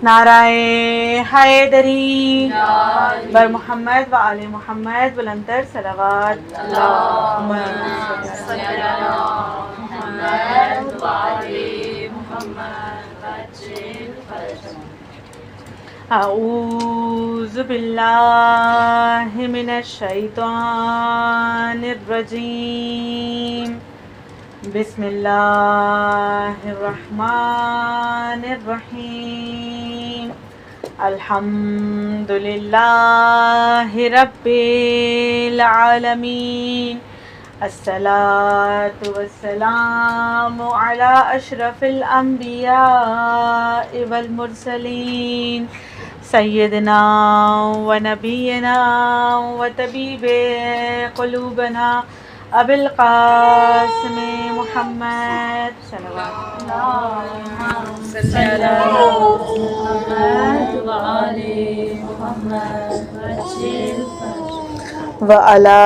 نعرہ حیدری بر محمد و آل محمد بلندر صلوات اللہم صل علی محمد و آل محمد اعوذ باللہ من الشیطان الرجیم بسم اللہ الرحمن الرحیم الحمد للہ رب العالمین الصلاۃ والسلام علی اشرف الانبیاء والمرسلین سیدنا و نبینا و طبیب قلوبنا ابی القاسم محمد صلوات وعلی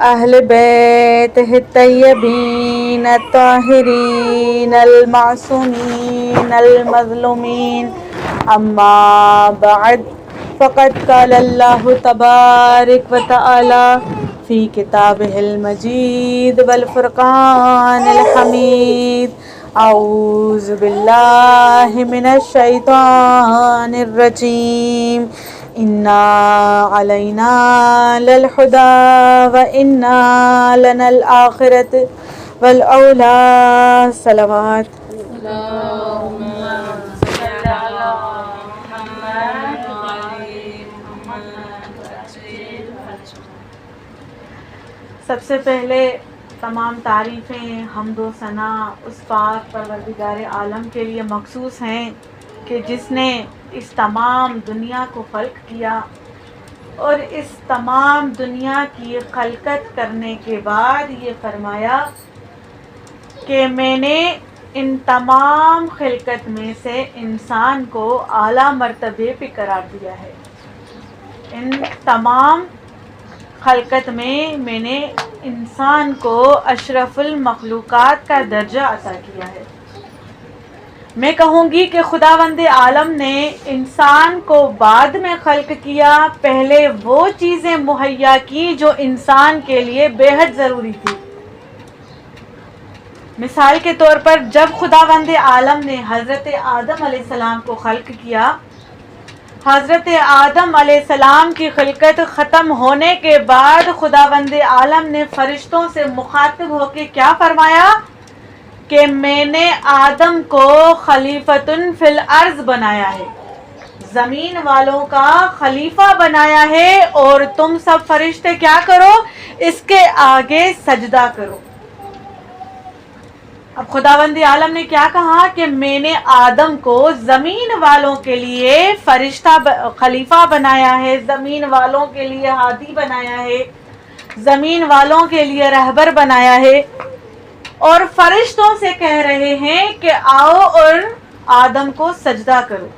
اہل بیتہ الطیبین الطاہرین المعصومین المظلومین اما بعد فقد قال اللہ تبارک و تعالی فی کتابہ المجید والفرقان الحمید اعوذ باللہ من الشیطان الرجیم انا علینا للہدی وانا لنا الآخرۃ والاولی صلوات سب سے پہلے تمام تعریفیں حمد و ثنا اس پاک پروردگار عالم کے لیے مخصوص ہیں کہ جس نے اس تمام دنیا کو خلق کیا اور اس تمام دنیا کی خلقت کرنے کے بعد یہ فرمایا کہ میں نے ان تمام خلقت میں سے انسان کو اعلیٰ مرتبے پہ قرار دیا ہے. ان تمام خلقت میں نے انسان کو اشرف المخلوقات کا درجہ عطا کیا ہے. میں کہوں گی کہ خداوند عالم نے انسان کو بعد میں خلق کیا، پہلے وہ چیزیں مہیا کی جو انسان کے لیے بے حد ضروری تھی. مثال کے طور پر جب خداوند عالم نے حضرت آدم علیہ السلام کو خلق کیا، حضرت آدم علیہ السلام کی خلقت ختم ہونے کے بعد خداوند عالم نے فرشتوں سے مخاطب ہو کے کیا فرمایا کہ میں نے آدم کو خلیفۃ فی الارض بنایا ہے، زمین والوں کا خلیفہ بنایا ہے، اور تم سب فرشتے کیا کرو؟ اس کے آگے سجدہ کرو. اب خداوند عالم نے کیا کہا کہ میں نے آدم کو زمین والوں کے لیے فرشتہ خلیفہ بنایا ہے، زمین والوں کے لیے ہادی بنایا ہے، زمین والوں کے لیے رہبر بنایا ہے، اور فرشتوں سے کہہ رہے ہیں کہ آؤ اور آدم کو سجدہ کرو.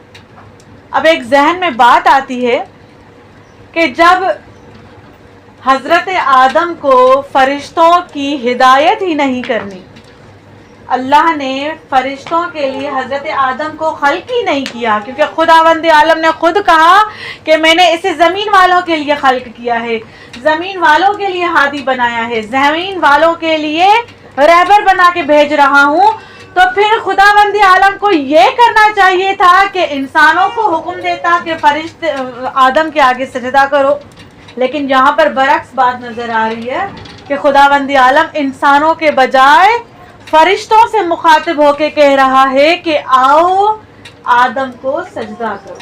اب ایک ذہن میں بات آتی ہے کہ جب حضرت آدم کو فرشتوں کی ہدایت ہی نہیں کرنی، اللہ نے فرشتوں کے لیے حضرت آدم کو خلق ہی نہیں کیا، کیونکہ خداوند عالم نے خود کہا کہ میں نے اسے زمین والوں کے لیے خلق کیا ہے، زمین والوں کے لیے ہادی بنایا ہے، زمین والوں کے لیے رہبر بنا کے بھیج رہا ہوں. تو پھر خداوند عالم کو یہ کرنا چاہیے تھا کہ انسانوں کو حکم دیتا کہ فرشتے آدم کے آگے سجدہ کرو، لیکن یہاں پر برعکس بات نظر آ رہی ہے کہ خداوند عالم انسانوں کے بجائے فرشتوں سے مخاطب ہو کے کہہ رہا ہے کہ آؤ آدم کو سجدہ کرو.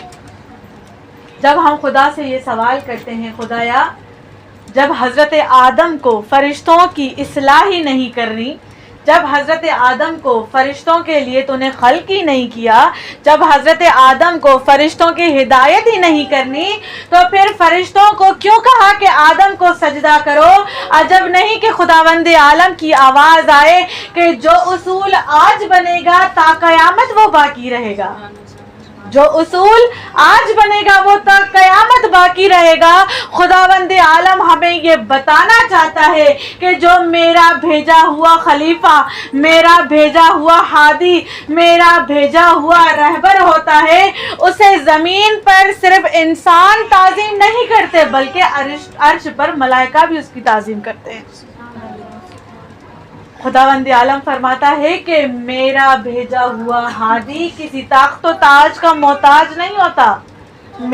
جب ہم خدا سے یہ سوال کرتے ہیں خدایا جب حضرت آدم کو فرشتوں کی اصلاح ہی نہیں کرنی، جب حضرت آدم کو فرشتوں کے لیے تو نے خلق ہی نہیں کیا، جب حضرت آدم کو فرشتوں کی ہدایت ہی نہیں کرنی، تو پھر فرشتوں کو کیوں کہا کہ آدم کو سجدہ کرو؟ عجب نہیں کہ خداوند عالم کی آواز آئے کہ جو اصول آج بنے گا تا قیامت وہ باقی رہے گا. جو اصول آج بنے گا وہ تک قیامت باقی رہے گا۔ خداوند عالم ہمیں یہ بتانا چاہتا ہے کہ جو میرا بھیجا ہوا خلیفہ، میرا بھیجا ہوا ہادی، میرا بھیجا ہوا رہبر ہوتا ہے، اسے زمین پر صرف انسان تعظیم نہیں کرتے بلکہ عرش پر ملائکہ بھی اس کی تعظیم کرتے ہیں۔ خداوند عالم فرماتا ہے کہ میرا بھیجا ہوا ہادی کسی تخت و تاج کا محتاج نہیں ہوتا،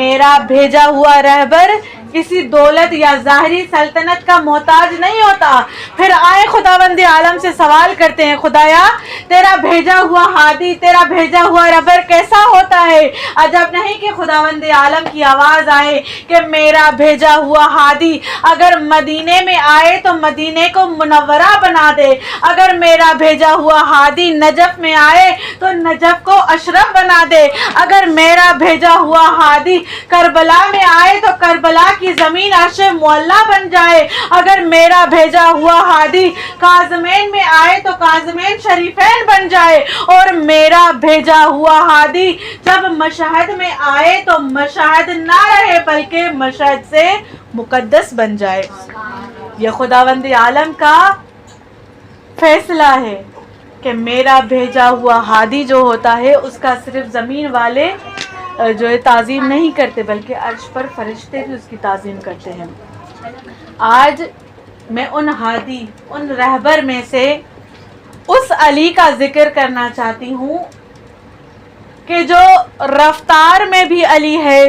میرا بھیجا ہوا رہبر کسی دولت یا ظاہری سلطنت کا محتاج نہیں ہوتا۔ پھر آئے خداوند عالم سے سوال کرتے ہیں، خدایا تیرا بھیجا ہوا ہادی، تیرا بھیجا ہوا رہبر کیسا ہوتا ہے؟ عجب نہیں کہ خداوند عالم کی آواز آئے کہ میرا بھیجا ہوا ہادی اگر مدینے میں آئے تو مدینے کو منورہ بنا دے، اگر میرا بھیجا ہوا ہادی نجف میں آئے تو نجف کو اشرف بنا دے، اگر میرا بھیجا ہوا ہادی کربلا میں آئے تو کربلا کی زمین عرش معلیٰ بن جائے، اگر میرا بھیجا ہوا ہادی کاظمین میں آئے تو کاظمین شریفین بن جائے، اور میرا بھیجا ہوا ہادی جب مشہد میں آئے تو مشہد نہ رہے بلکہ مشہد سے مقدس بن جائے۔ یہ خداوند عالم کا فیصلہ ہے کہ میرا بھیجا ہوا ہادی جو ہوتا ہے اس کا صرف زمین والے جو ہے تعظیم نہیں کرتے بلکہ عرش پر فرشتے بھی اس کی تعظیم کرتے ہیں۔ آج میں ان ہادی، ان رہبر میں سے اس علی کا ذکر کرنا چاہتی ہوں کہ جو رفتار میں بھی علی ہے،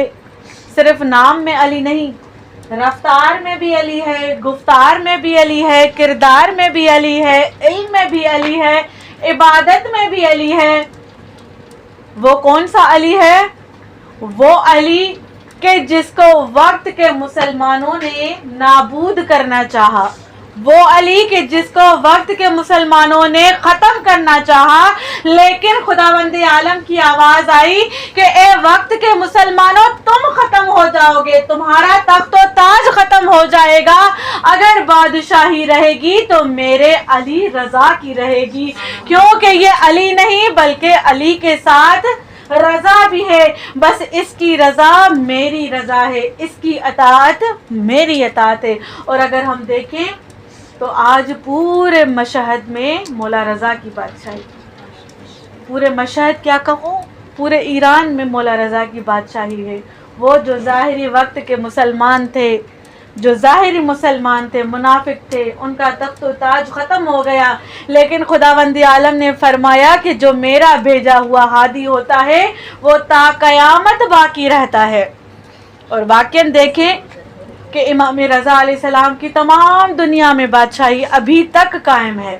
صرف نام میں علی نہیں، رفتار میں بھی علی ہے، گفتار میں بھی علی ہے، کردار میں بھی علی ہے، علم میں بھی علی ہے، عبادت میں بھی علی ہے۔ وہ کون سا علی ہے؟ وہ علی کہ جس کو وقت کے مسلمانوں نے نابود کرنا چاہا، وہ علی کہ جس کو وقت کے مسلمانوں نے ختم کرنا چاہا، لیکن خداوند عالم کی آواز آئی کہ اے وقت کے مسلمانوں تم ختم ہو جاؤ گے، تمہارا تخت و تاج ختم ہو جائے گا، اگر بادشاہی رہے گی تو میرے علی رضا کی رہے گی، کیونکہ یہ علی نہیں بلکہ علی کے ساتھ رضا بھی ہے، بس اس کی رضا میری رضا ہے، اس کی اطاعت میری اطاعت ہے۔ اور اگر ہم دیکھیں تو آج پورے مشہد میں مولا رضا کی بادشاہی، پورے مشہد کیا کہوں، پورے ایران میں مولا رضا کی بادشاہی ہے۔ وہ جو ظاہری وقت کے مسلمان تھے، جو ظاہری مسلمان تھے، منافق تھے، ان کا تخت و تاج ختم ہو گیا، لیکن خداوند عالم نے فرمایا کہ جو میرا بھیجا ہوا ہادی ہوتا ہے وہ تا قیامت باقی رہتا ہے۔ اور واقعاً دیکھیں کہ امام رضا علیہ السلام کی تمام دنیا میں بادشاہی ابھی تک قائم ہے۔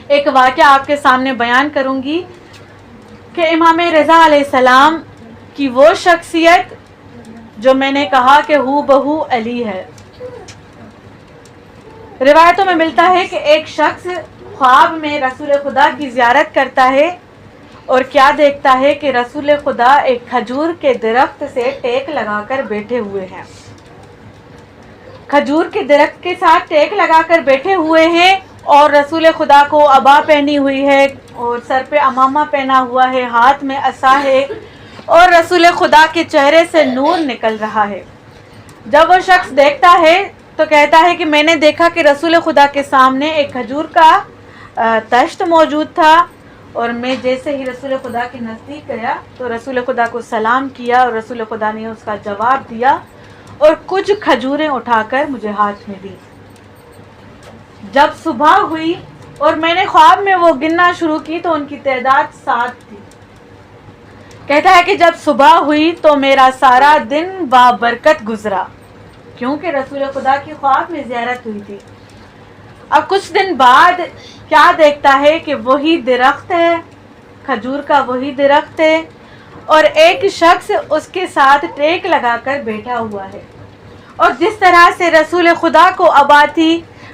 ایک واقعہ آپ کے سامنے بیان کروں گی کہ امام رضا علیہ السلام کی وہ شخصیت جو میں نے کہا کہ ہو بہو علی ہے۔ روایتوں میں ملتا ہے کہ ایک شخص خواب میں رسول خدا کی زیارت کرتا ہے اور کیا دیکھتا ہے کہ رسول خدا ایک کھجور کے درخت سے ٹیک لگا کر بیٹھے ہوئے ہیں، کھجور کے درخت کے ساتھ ٹیک لگا کر بیٹھے ہوئے ہیں، اور رسول خدا کو عبا پہنی ہوئی ہے اور سر پہ امامہ پہنا ہوا ہے، ہاتھ میں عصا ہے، اور رسول خدا کے چہرے سے نور نکل رہا ہے۔ جب وہ شخص دیکھتا ہے تو کہتا ہے کہ میں نے دیکھا کہ رسول خدا کے سامنے ایک کھجور کا تشت موجود تھا، اور میں جیسے ہی رسول خدا کے نزدیک گیا تو رسول خدا کو سلام کیا، اور رسول خدا نے اس کا جواب دیا اور کچھ کھجوریں اٹھا کر مجھے ہاتھ میں دی۔ جب صبح ہوئی اور میں نے خواب میں وہ گننا شروع کی تو ان کی تعداد 7 تھی۔ کہتا ہے کہ جب صبح ہوئی تو میرا سارا دن بابرکت گزرا، کیونکہ رسول خدا کی خواب میں زیارت ہوئی تھی۔ اب کچھ دن بعد کیا دیکھتا ہے کہ وہی درخت ہے، کھجور کا وہی درخت ہے، اور ایک شخص اس کے ساتھ ٹیک لگا کر بیٹھا ہوا ہے، اور جس طرح سے رسول خدا کو عبا تھی،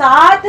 7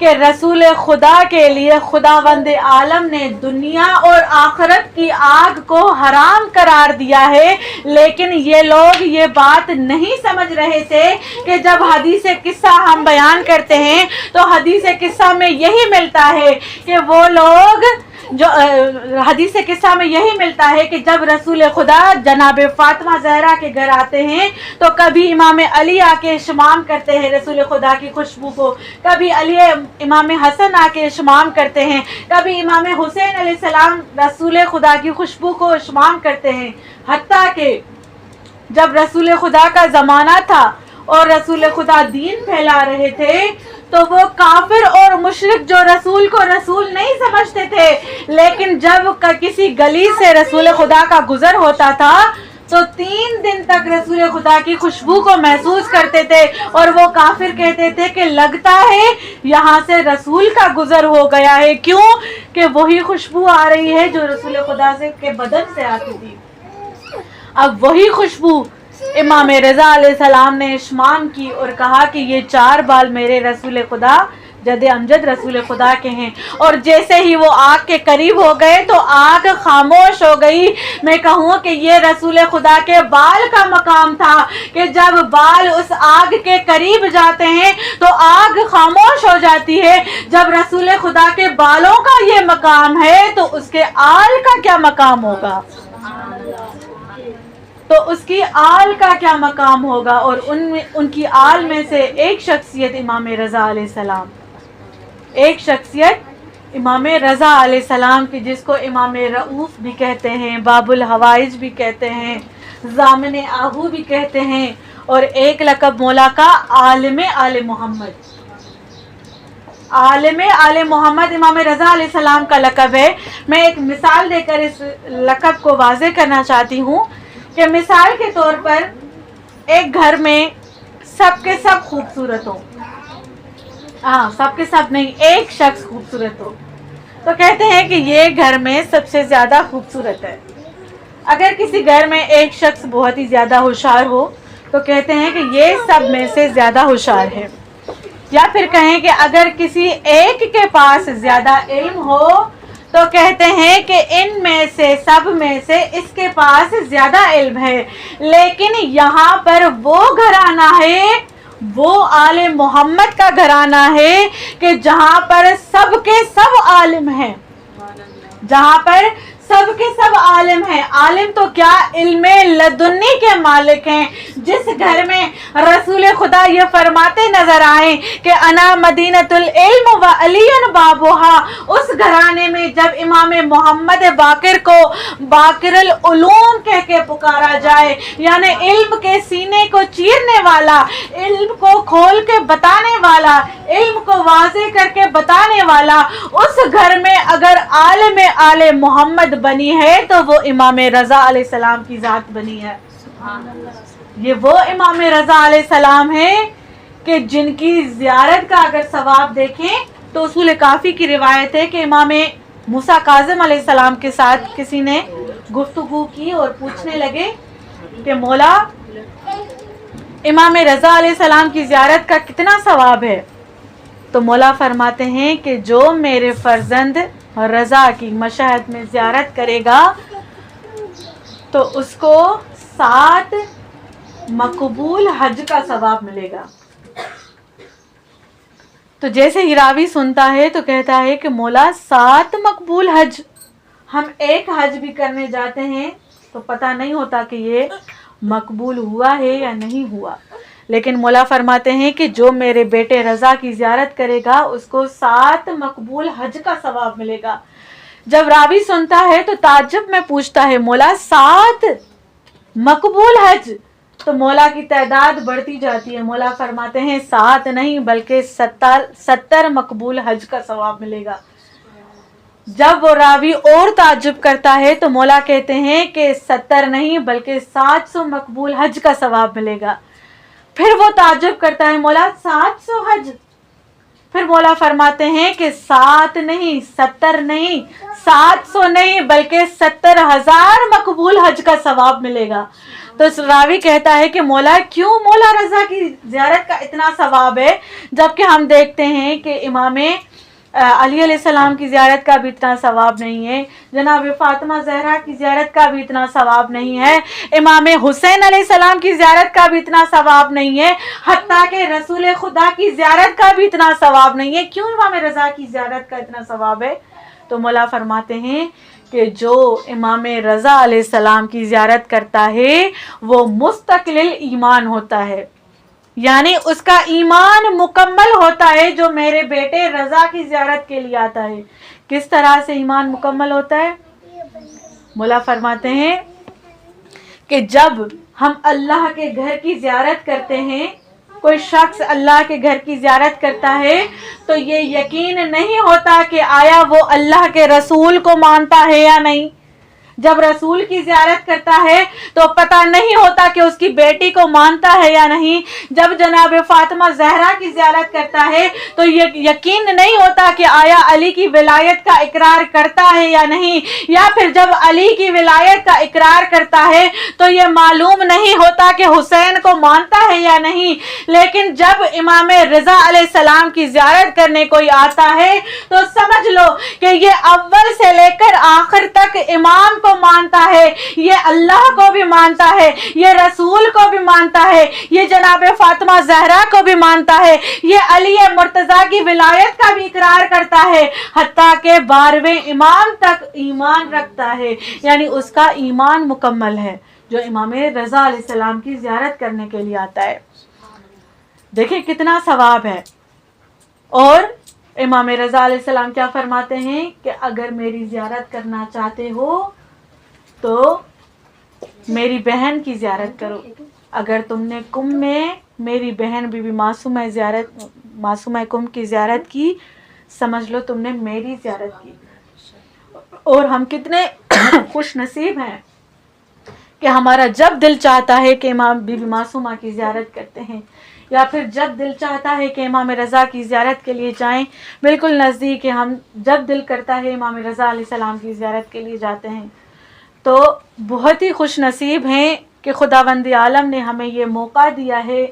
کہ رسول خدا کے لیے خداوند عالم نے دنیا اور آخرت کی آگ کو حرام قرار دیا ہے، لیکن یہ لوگ یہ بات نہیں سمجھ رہے تھے کہ جب حدیث قصہ ہم بیان کرتے ہیں تو حدیث قصہ میں یہی ملتا ہے کہ وہ لوگ جو حدیث قصہ میں یہی ملتا ہے کہ جب رسول خدا جناب فاطمہ زہرا کے گھر آتے ہیں تو کبھی امام علی آ کے شمام کرتے ہیں رسول خدا کی خوشبو کو، کبھی امام حسن آ کے شمام کرتے ہیں، کبھی امام حسین علیہ السلام رسول خدا کی خوشبو کو شمام کرتے ہیں، حتیٰ کہ جب رسول خدا کا زمانہ تھا اور رسول خدا دین پھیلا رہے تھے تو وہ کافر اور مشرک جو رسول کو رسول نہیں سمجھتے تھے، لیکن جب کسی گلی سے رسول خدا کا گزر ہوتا تھا تو 3 دن تک رسول خدا کی خوشبو کو محسوس کرتے تھے، اور وہ کافر کہتے تھے کہ لگتا ہے یہاں سے رسول کا گزر ہو گیا ہے۔ کیوں؟ کہ وہی خوشبو آ رہی ہے جو رسول خدا کے بدن سے آتی تھی۔ اب وہی خوشبو امام رضا علیہ السلام نے اشمام کی اور کہا کہ یہ 4 بال میرے رسول خدا جد امجد رسول خدا کے ہیں، اور جیسے ہی وہ آگ کے قریب ہو گئے تو آگ خاموش ہو گئی۔ میں کہوں کہ یہ رسول خدا کے بال کا مقام تھا کہ جب بال اس آگ کے قریب جاتے ہیں تو آگ خاموش ہو جاتی ہے، جب رسول خدا کے بالوں کا یہ مقام ہے تو اس کے آل کا کیا مقام ہوگا، تو اس کی آل کا کیا مقام ہوگا۔ اور ان کی آل میں سے ایک شخصیت امام رضا علیہ السلام، ایک شخصیت امام رضا علیہ السلام کی، جس کو امام رؤوف بھی کہتے ہیں، باب الحوائج بھی کہتے ہیں، ضامن آہو بھی کہتے ہیں، اور ایک لقب مولا کا عالم آل محمد، عالم آل محمد امام رضا علیہ السلام کا لقب ہے۔ میں ایک مثال دے کر اس لقب کو واضح کرنا چاہتی ہوں کہ مثال کے طور پر ایک گھر میں سب کے سب خوبصورت ہو، سب کے سب نہیں، ایک شخص خوبصورت ہو تو کہتے ہیں کہ یہ گھر میں سب سے زیادہ خوبصورت ہے۔ اگر کسی گھر میں ایک شخص بہت ہی زیادہ ہوشیار ہو تو کہتے ہیں کہ یہ سب میں سے زیادہ ہوشیار ہے، یا پھر کہیں کہ اگر کسی ایک کے پاس زیادہ علم ہو تو کہتے ہیں کہ ان میں سے سب میں سے اس کے پاس زیادہ علم ہے۔ لیکن یہاں پر وہ گھرانہ ہے، وہ آل محمد کا گھرانہ ہے کہ جہاں پر سب کے سب عالم ہیں، جہاں پر سب کے سب عالم ہیں۔ عالم تو کیا، علم لدنی کے مالک ہیں۔ جس گھر میں رسول خدا یہ فرماتے نظر آئیں کہ انا مدینۃ العلم و علی بابھا، اس گھرانے میں جب امام محمد باقر کو باقر العلوم کہہ کے پکارا جائے، یعنی علم کے سینے کو چیرنے والا، علم کو کھول کے بتانے والا، علم کو واضح کر کے بتانے والا، اس گھر میں اگر عالم آل محمد بنی ہے تو وہ امام رضا علیہ السلام کی ذات بنی ہے۔ یہ وہ امام رضا علیہ السلام ہے کہ جن کی زیارت کا اگر ثواب دیکھیں تو اصول کافی کی روایت ہے کہ امام موسیٰ کاظم علیہ السلام کے ساتھ کسی نے گفتگو کی اور پوچھنے لگے کہ مولا امام رضا علیہ السلام کی زیارت کا کتنا ثواب ہے؟ تو مولا فرماتے ہیں کہ جو میرے فرزند رضا کی مشہد میں زیارت کرے گا تو اس کو 7 مقبول حج کا ثواب ملے گا۔ تو جیسے ہی راوی سنتا ہے تو کہتا ہے کہ مولا 7 مقبول حج، ہم ایک حج بھی کرنے جاتے ہیں تو پتہ نہیں ہوتا کہ یہ مقبول ہوا ہے یا نہیں ہوا، لیکن مولا فرماتے ہیں کہ جو میرے بیٹے رضا کی زیارت کرے گا اس کو 7 مقبول حج کا ثواب ملے گا۔ جب راوی سنتا ہے تو تعجب میں پوچھتا ہے مولا 7 مقبول حج؟ تو مولا کی تعداد بڑھتی جاتی ہے، مولا فرماتے ہیں 7 نہیں بلکہ 70 مقبول حج کا ثواب ملے گا۔ جب وہ راوی اور تعجب کرتا ہے تو مولا کہتے ہیں کہ 70 نہیں بلکہ 700 مقبول حج کا ثواب ملے گا۔ پھر وہ تعجب کرتا ہے مولا 700 حج؟ پھر مولا فرماتے ہیں کہ 7 نہیں، 70 نہیں، 700 نہیں بلکہ 70,000 مقبول حج کا ثواب ملے گا۔ تو راوی کہتا ہے کہ مولا کیوں مولا رضا کی زیارت کا اتنا ثواب ہے، جبکہ ہم دیکھتے ہیں کہ امام علی علیہ السلام کی زیارت کا بھی اتنا ثواب نہیں ہے، جناب فاطمہ زہرا کی زیارت کا بھی اتنا ثواب نہیں ہے، امام حسین علیہ السلام کی زیارت کا بھی اتنا ثواب نہیں ہے، حتیٰ کہ رسول خدا کی زیارت کا بھی اتنا ثواب نہیں ہے۔ کیوں امام رضا کی زیارت کا اتنا ثواب ہے؟ تو مولا فرماتے ہیں کہ جو امام رضا علیہ السلام کی زیارت کرتا ہے وہ مستقل ایمان ہوتا ہے، یعنی اس کا ایمان مکمل ہوتا ہے جو میرے بیٹے رضا کی زیارت کے لیے آتا ہے۔ کس طرح سے ایمان مکمل ہوتا ہے؟ مولا فرماتے ہیں کہ جب ہم اللہ کے گھر کی زیارت کرتے ہیں، کوئی شخص اللہ کے گھر کی زیارت کرتا ہے تو یہ یقین نہیں ہوتا کہ آیا وہ اللہ کے رسول کو مانتا ہے یا نہیں۔ جب رسول کی زیارت کرتا ہے تو پتہ نہیں ہوتا کہ اس کی بیٹی کو مانتا ہے یا نہیں۔ جب جناب فاطمہ زہرا کی زیارت کرتا ہے تو یہ یقین نہیں ہوتا کہ آیا علی کی ولایت کا اقرار کرتا ہے یا نہیں، یا پھر جب علی کی ولایت کا اقرار کرتا ہے تو یہ معلوم نہیں ہوتا کہ حسین کو مانتا ہے یا نہیں۔ لیکن جب امام رضا علیہ السلام کی زیارت کرنے کوئی آتا ہے تو سمجھ لو کہ یہ اول سے لے کر آخر تک امام کو مانتا ہے، یہ اللہ کو بھی مانتا ہے، یہ رسول کو بھی مانتا ہے، یہ جناب فاطمہ زہرا کو بھی مانتا ہے، یہ علی مرتضیٰ کی ولایت کا بھی اقرار کرتا ہے، حتیٰ کہ 12ویں امام تک ایمان رکھتا ہے، یعنی اس کا ایمان مکمل ہے جو امام رضا علیہ السلام کی زیارت کرنے کے لیے آتا ہے۔ دیکھیں کتنا ثواب ہے۔ اور امام رضا علیہ السلام کیا فرماتے ہیں کہ اگر میری زیارت کرنا چاہتے ہو تو میری بہن کی زیارت کرو۔ اگر تم نے کم میں میری بہن بی بی معصومہ کم کی زیارت کی، سمجھ لو تم نے میری زیارت کی۔ اور ہم کتنے خوش نصیب ہیں کہ ہمارا جب دل چاہتا ہے کہ امام بی بی معصومہ کی زیارت کرتے ہیں، یا پھر جب دل چاہتا ہے کہ امام رضا کی زیارت کے لیے جائیں، بالکل نزدیک ہے، ہم جب دل کرتا ہے امام رضا علیہ السلام کی زیارت کے لیے جاتے ہیں۔ تو بہت ہی خوش نصیب ہیں کہ خداوند عالم نے ہمیں یہ موقع دیا ہے،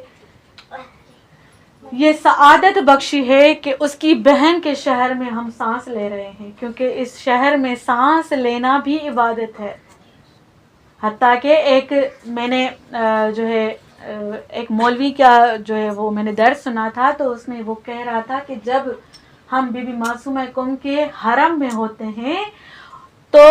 یہ سعادت بخشی ہے کہ اس کی بہن کے شہر میں ہم سانس لے رہے ہیں، کیونکہ اس شہر میں سانس لینا بھی عبادت ہے۔ حتیٰ کہ میں نے ایک مولوی کا وہ میں نے درس سنا تھا، تو اس میں وہ کہہ رہا تھا کہ جب ہم بی بی معصومہ کم کے حرم میں ہوتے ہیں تو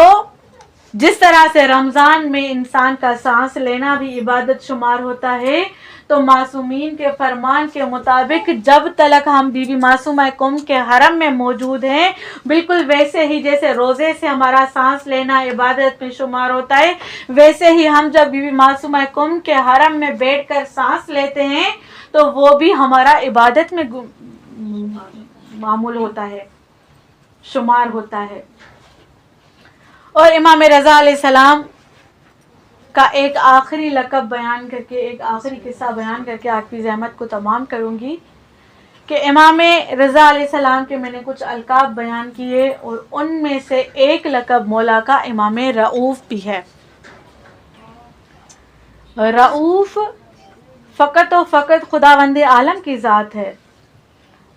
جس طرح سے رمضان میں انسان کا سانس لینا بھی عبادت شمار ہوتا ہے، تو معصومین کے فرمان کے مطابق جب تلک ہم بی بی معصومہ کم کے حرم میں موجود ہیں، بالکل ویسے ہی جیسے روزے سے ہمارا سانس لینا عبادت میں شمار ہوتا ہے، ویسے ہی ہم جب بی بی معصومہ کم کے حرم میں بیٹھ کر سانس لیتے ہیں تو وہ بھی ہمارا عبادت میں معمول ہوتا ہے، شمار ہوتا ہے۔ اور امام رضا علیہ السلام کا ایک آخری لقب بیان کر کے، ایک آخری قصہ بیان کر کے آپ کی زحمت کو تمام کروں گی کہ امام رضا علیہ السلام کے میں نے کچھ القاب بیان کیے، اور ان میں سے ایک لقب مولا کا امام رؤوف بھی ہے۔ رؤوف فقط و فقط خداوند عالم کی ذات ہے،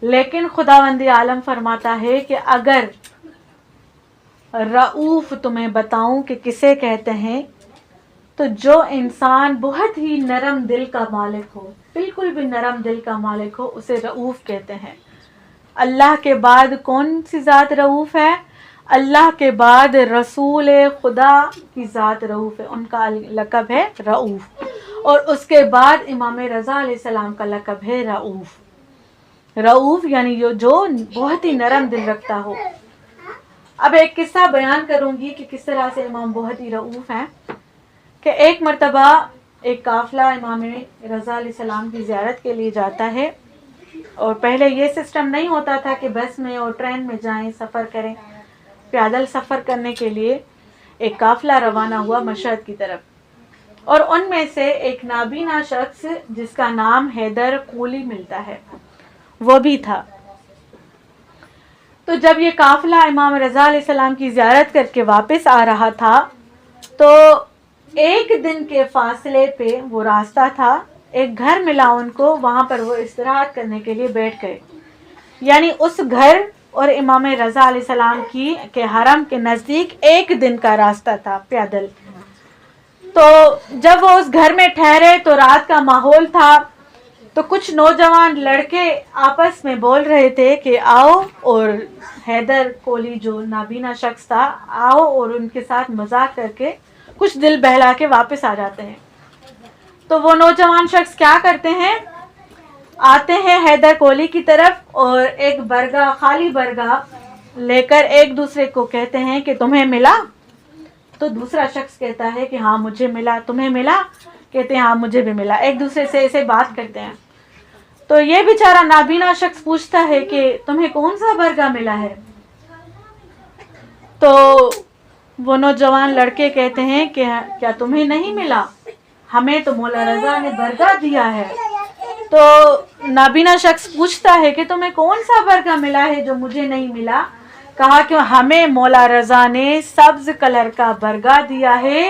لیکن خداوند عالم فرماتا ہے کہ اگر رؤوف تمہیں بتاؤں کہ کسے کہتے ہیں، تو جو انسان بہت ہی نرم دل کا مالک ہو، بالکل بھی نرم دل کا مالک ہو، اسے رؤوف کہتے ہیں۔ اللہ کے بعد کون سی ذات رؤوف ہے؟ اللہ کے بعد رسول خدا کی ذات رؤوف ہے، ان کا لقب ہے رؤوف، اور اس کے بعد امام رضا علیہ السلام کا لقب ہے رؤوف۔ رؤوف یعنی جو بہت ہی نرم دل رکھتا ہو۔ اب ایک قصہ بیان کروں گی کہ کس طرح سے امام بہت ہی رؤوف ہیں، کہ ایک مرتبہ ایک قافلہ امام رضا علیہ السلام کی زیارت کے لیے جاتا ہے، اور پہلے یہ سسٹم نہیں ہوتا تھا کہ بس میں اور ٹرین میں جائیں، سفر کریں۔ پیادل سفر کرنے کے لیے ایک قافلہ روانہ ہوا مشہد کی طرف، اور ان میں سے ایک نابینا شخص جس کا نام حیدر قولی ملتا ہے وہ بھی تھا۔ تو جب یہ قافلہ امام رضا علیہ السلام کی زیارت کر کے واپس آ رہا تھا تو ایک دن کے فاصلے پہ وہ راستہ تھا، ایک گھر ملا ان کو، وہاں پر وہ استراحت کرنے کے لیے بیٹھ گئے. یعنی اس گھر اور امام رضا علیہ السلام کے حرم کے نزدیک ایک دن کا راستہ تھا پیدل. تو جب وہ اس گھر میں ٹھہرے تو رات کا ماحول تھا، تو کچھ نوجوان لڑکے آپس میں بول رہے تھے کہ آؤ، اور حیدر کولی جو نابینا شخص تھا، آؤ اور ان کے ساتھ مذاق کر کے کچھ دل بہلا کے واپس آ جاتے ہیں. تو وہ نوجوان شخص کیا کرتے ہیں، آتے ہیں حیدر کولی کی طرف اور ایک برگا، خالی برگا لے کر ایک دوسرے کو کہتے ہیں کہ تمہیں ملا؟ تو دوسرا شخص کہتا ہے کہ ہاں مجھے ملا. تمہیں ملا؟ کہتے ہیں ہاں مجھے بھی ملا. ایک دوسرے سے ایسے بات کرتے ہیں. تو یہ بیچارہ نابینا شخص پوچھتا ہے کہ تمہیں کون سا برگا ملا ہے؟ تو وہ نوجوان لڑکے کہتے ہیں کہ کیا تمہیں نہیں ملا؟ ہمیں تو مولا رضا نے برگا دیا ہے. تو نابینا شخص پوچھتا ہے کہ تمہیں کون سا برگا ملا ہے جو مجھے نہیں ملا؟ کہا کہ ہمیں مولا رضا نے سبز کلر کا برگا دیا ہے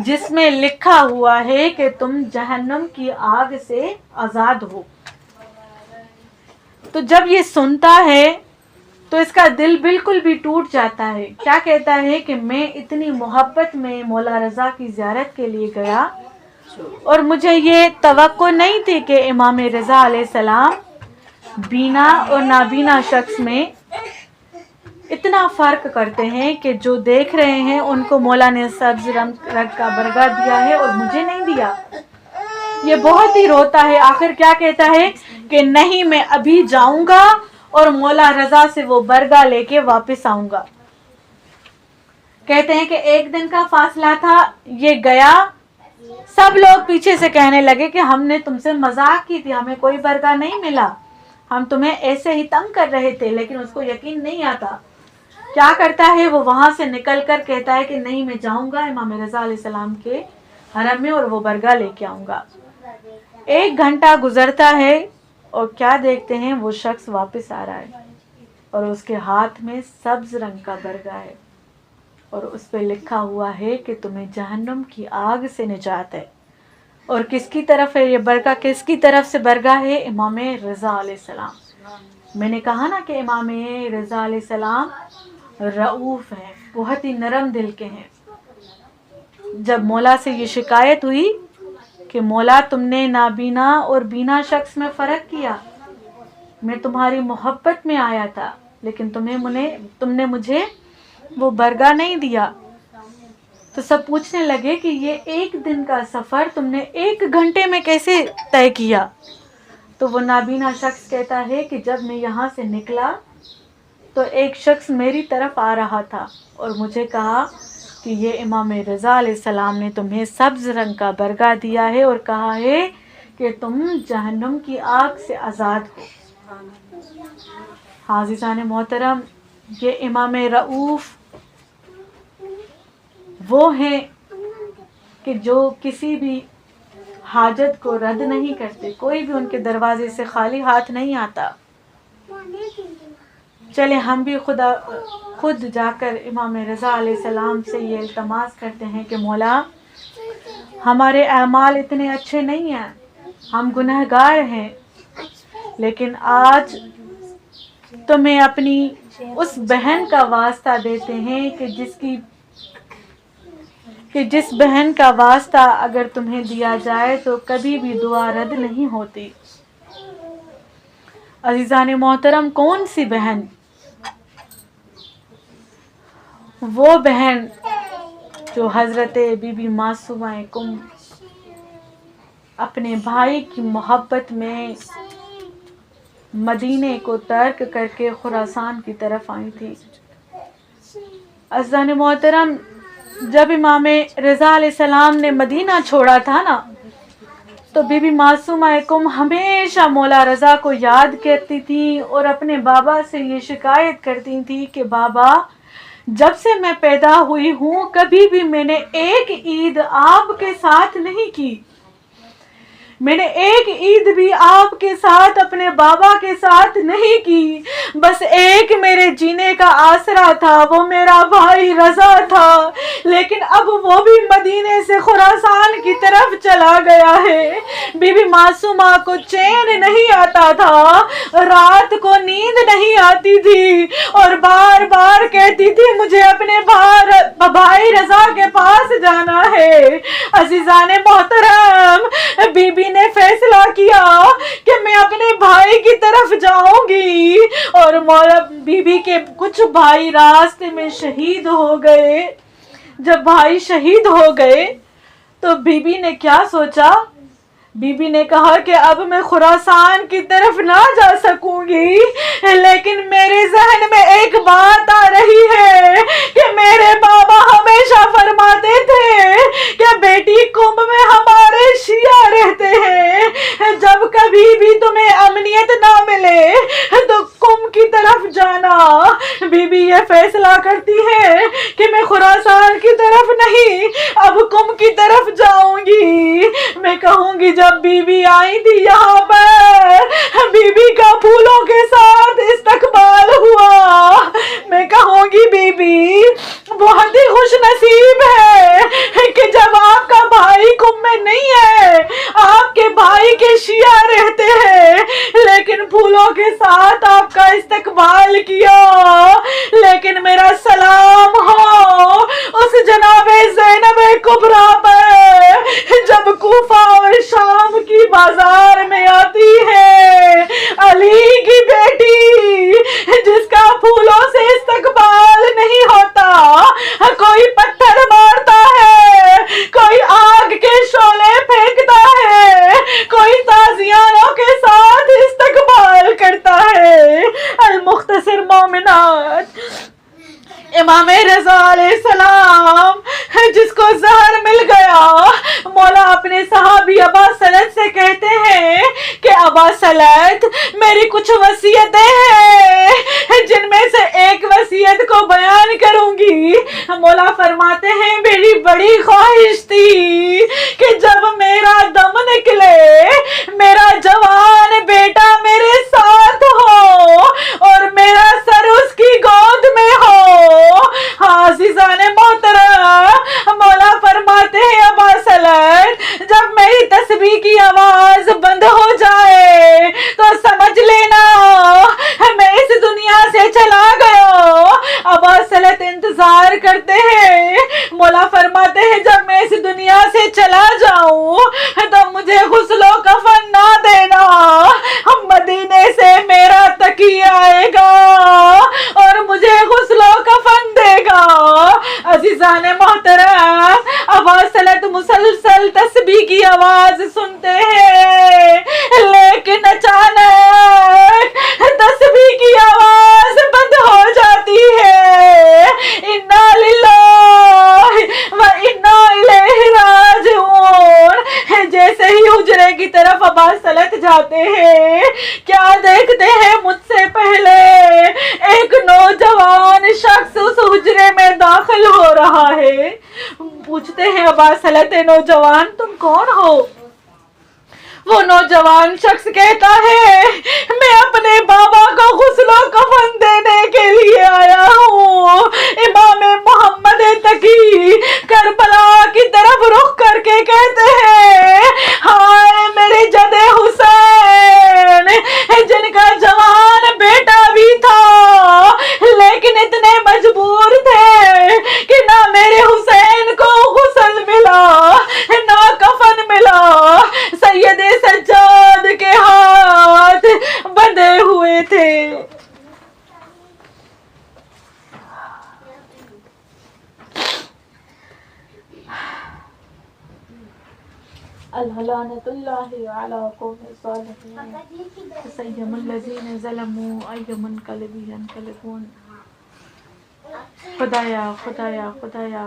جس میں لکھا ہوا ہے کہ تم جہنم کی آگ سے آزاد ہو. تو جب یہ سنتا ہے تو اس کا دل بالکل بھی ٹوٹ جاتا ہے. کیا کہتا ہے کہ میں اتنی محبت میں مولا رضا کی زیارت کے لیے گیا اور مجھے یہ توقع نہیں تھی کہ امام رضا علیہ السلام بینا اور نابینا شخص میں اتنا فرق کرتے ہیں کہ جو دیکھ رہے ہیں ان کو مولا نے سبز رنگ کا برگا دیا ہے اور مجھے نہیں دیا. یہ بہت ہی روتا ہے. آخر کیا کہتا ہے کہ نہیں، میں ابھی جاؤں گا اور مولا رضا سے وہ برگا لے کے واپس آؤں گا. کہتے ہیں کہ ایک دن کا فاصلہ تھا، یہ گیا. سب لوگ پیچھے سے کہنے لگے کہ ہم نے تم سے مذاق کی تھی، ہمیں کوئی برگا نہیں ملا، ہم تمہیں ایسے ہی تنگ کر رہے تھے. لیکن اس کو یقین نہیں آتا. کیا کرتا ہے، وہ وہاں سے نکل کر کہتا ہے کہ نہیں، میں جاؤں گا امام رضا علیہ السلام کے حرم میں اور وہ برگا لے کے آؤں گا. ایک گھنٹہ گزرتا ہے اور کیا دیکھتے ہیں، وہ شخص واپس آ رہا ہے اور اس کے ہاتھ میں سبز رنگ کا برگا ہے اور اس پہ لکھا ہوا ہے کہ تمہیں جہنم کی آگ سے نجات ہے. اور کس کی طرف ہے یہ برگا؟ کس کی طرف سے برگا ہے؟ امام رضا علیہ السلام. میں نے کہا نا کہ امام رضا علیہ السلام رؤوف ہیں، بہت ہی نرم دل کے ہیں. جب مولا سے یہ شکایت ہوئی کہ مولا تم نے نابینا اور بینا شخص میں فرق کیا، میں تمہاری محبت میں آیا تھا لیکن تم نے مجھے وہ برگا نہیں دیا. تو سب پوچھنے لگے کہ یہ ایک دن کا سفر تم نے ایک گھنٹے میں کیسے طے کیا؟ تو وہ نابینا شخص کہتا ہے کہ جب میں یہاں سے نکلا تو ایک شخص میری طرف آ رہا تھا اور مجھے کہا کہ یہ امام رضا علیہ السلام نے تمہیں سبز رنگ کا برگا دیا ہے اور کہا ہے کہ تم جہنم کی آگ سے آزاد ہو. حاضران محترم، یہ امام رؤوف وہ ہیں کہ جو کسی بھی حاجت کو رد نہیں کرتے، کوئی بھی ان کے دروازے سے خالی ہاتھ نہیں آتا. چلے ہم بھی خود جا کر امام رضا علیہ السلام سے یہ التماس کرتے ہیں کہ مولا ہمارے اعمال اتنے اچھے نہیں ہیں، ہم گنہگار ہیں، لیکن آج تمہیں اپنی اس بہن کا واسطہ دیتے ہیں کہ جس بہن کا واسطہ اگر تمہیں دیا جائے تو کبھی بھی دعا رد نہیں ہوتی. عزیزان محترم، کون سی بہن؟ وہ بہن جو حضرت بی بی معصومہ کم اپنے بھائی کی محبت میں مدینے کو ترک کر کے خراسان کی طرف آئی تھی. عزیزان محترم، جب امام رضا علیہ السلام نے مدینہ چھوڑا تھا نا، تو بی بی معصومہ کم ہمیشہ مولا رضا کو یاد کرتی تھی اور اپنے بابا سے یہ شکایت کرتی تھی کہ بابا، جب سے میں پیدا ہوئی ہوں کبھی بھی میں نے ایک عید آپ کے ساتھ نہیں کی. میں نے ایک عید بھی آپ کے ساتھ اپنے بابا کے ساتھ نہیں کی، بس ایک میرے جینے کا آسرا تھا، وہ میرا بھائی رضا تھا، لیکن اب وہ بھی مدینے سے خراسان کی طرف چلا گیا ہے۔ بی بی معصومہ کو چین نہیں آتا تھا، رات کو نیند نہیں آتی تھی اور بار بار کہتی تھی مجھے اپنے بھائی رضا کے پاس جانا ہے۔ عزیزان محترم، بی بی نے فیصلہ کیا کہ میں اپنے بھائی کی طرف جاؤں گی، اور مولا بی بی کے کچھ بھائی راستے میں شہید ہو گئے۔ جب بھائی شہید ہو گئے تو بی بی نے کیا سوچا؟ بی بی نے کہا کہ اب میں خراسان کی طرف نہ جا سکوں گی، لیکن میرے ذہن میں ایک بات آ رہی ہے کہ میرے بابا ہمیشہ فرماتے تھے کہ بیٹی کنبھ میں ہمارے شیعہ رہتے ہیں، جب کبھی بھی تمہیں امنیت نہ ملے تو کنبھ کی طرف جانا۔ بی بی یہ فیصلہ کرتی ہے کہ میں خراسان کی طرف نہیں، اب کنبھ کی طرف جاؤں گی۔ میں کہوں گی جب بی بی آئی تھی یہاں پر، بی بی کا پھولوں کے ساتھ استقبال ہوا۔ میں کہوں گی بی بی بہت ہی خوش نصیب ہے کہ جب آپ کا بھائی کنبھ میں نہیں ہے، آپ کے بھائی کے شیعہ رہتے ہیں، لیکن پھولوں کے ساتھ آپ کا استقبال کیا۔ لیکن میرا سلام ہو اس جناب زینب کبریٰ پر جب کوفہ اور شام کی بازار میں آتی ہے، علی کی بیٹی جس کا پھولوں سے استقبال نہیں ہوتا، کوئی پتھر مارتا ہے، کوئی آگ کے شعلے پھینکتا ہے، کوئی تازیانوں کے ساتھ استقبال کرتا ہے۔ المختصر مومنات، امام رضا علیہ السلام جس کو زہر مل گیا، مولا اپنے صحابی ابا سلط سے کہتے ہیں کہ ابا سلط میری کچھ وصیتیں ہیں جن میں سے ایک وصیت کو بیان کروں گی۔ مولا فرماتے ہیں میری بڑی خواہش تھی کہ جب میرا دم نکلے میرا جوان بیٹا میرے ساتھ ہو اور میرا سر اس کی گود میں ہو۔ عزیزان محترم، مولا فرماتے ہیں ابا سلط جب میری تسبیح کی آواز بند ہو جائے تو سمجھ لینا میں اس دنیا سے چلا گیا۔ ابا سلط انتظار کرتے ہیں، مولا فرماتے ہیں جب میں اس دنیا سے چلا جاؤں تو مجھے غسل و کفن نہ دینا، مدینے سے میرا تقی آئے گا اور مجھے غسل و کفن دے گا۔ عزیزان محترم، ابا سلط مسلسل تسبیح کی آواز سنتے ہیں، لیکن اچانک تسبیح کی آواز بند ہو جاتی ہے۔ انا للہ و انا الیہ راجعون۔ جیسے ہی حجرے کی طرف ابا سلط جاتے ہیں، کیا دیکھتے ہیں؟ مجھ سے پہلے ایک نوجوان شخص اس حجرے میں داخل ہو رہا ہے۔ پوچھتے ہیں ابا سلط نوجوان تم کون ہو؟ وہ نوجوان شخص کہتا ہے میں اپنے بابا کو غسل و کفن دینے کے لیے آیا ہوں۔ امام محمد تقی کربلا کی طرف رخ کر کے کہتے ہیں ہائے میرے جد حسین جن کا جوان بیٹا بھی تھا، لیکن اتنے مجبور تھے کہ نہ میرے حسین کو غسل ملا نہ کفن ملا، سید سجاد کے ہاتھ بندھے ہوئے تھے۔ لعنت اللہ علی قوم الصالحین سیم الذین ظلموا ای منقلب ینقلبون۔ خدایا خدایا خدایا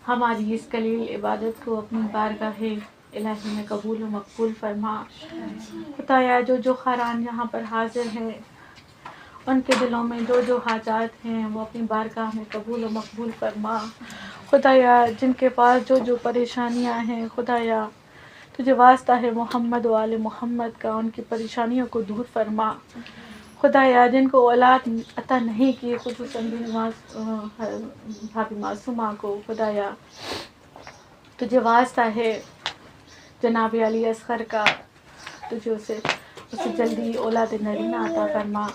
ہماری اس قلیل عبادت کو اپنی بارگاہ الہی میں قبول و مقبول فرما۔ خدایا جو خاران یہاں پر حاضر ہیں ان کے دلوں میں جو حاجات ہیں وہ اپنی بارگاہ میں قبول و مقبول فرما۔ خدایا جن کے پاس جو پریشانیاں ہیں خدایا تجھے واسطہ ہے محمد و آل محمد کا، ان کی پریشانیوں کو دور فرما خدایا، جن کو اولاد عطا نہیں کی، خصوصاً بھابی معصومہ کو خدایا تجھے واسطہ ہے جناب علی اصغر کا، تجھے اسے جلدی اولاد نرینہ عطا فرما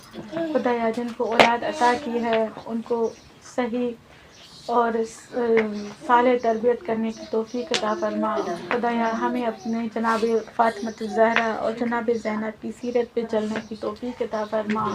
خدایا، جن کو اولاد عطا کی ہے ان کو صحیح اور صالح تربیت کرنے کی توفیق عطا فرما خدایا، ہمیں اپنے جناب فاطمہ الزہرا اور جناب زینب کی سیرت پہ چلنے کی توفیق عطا فرما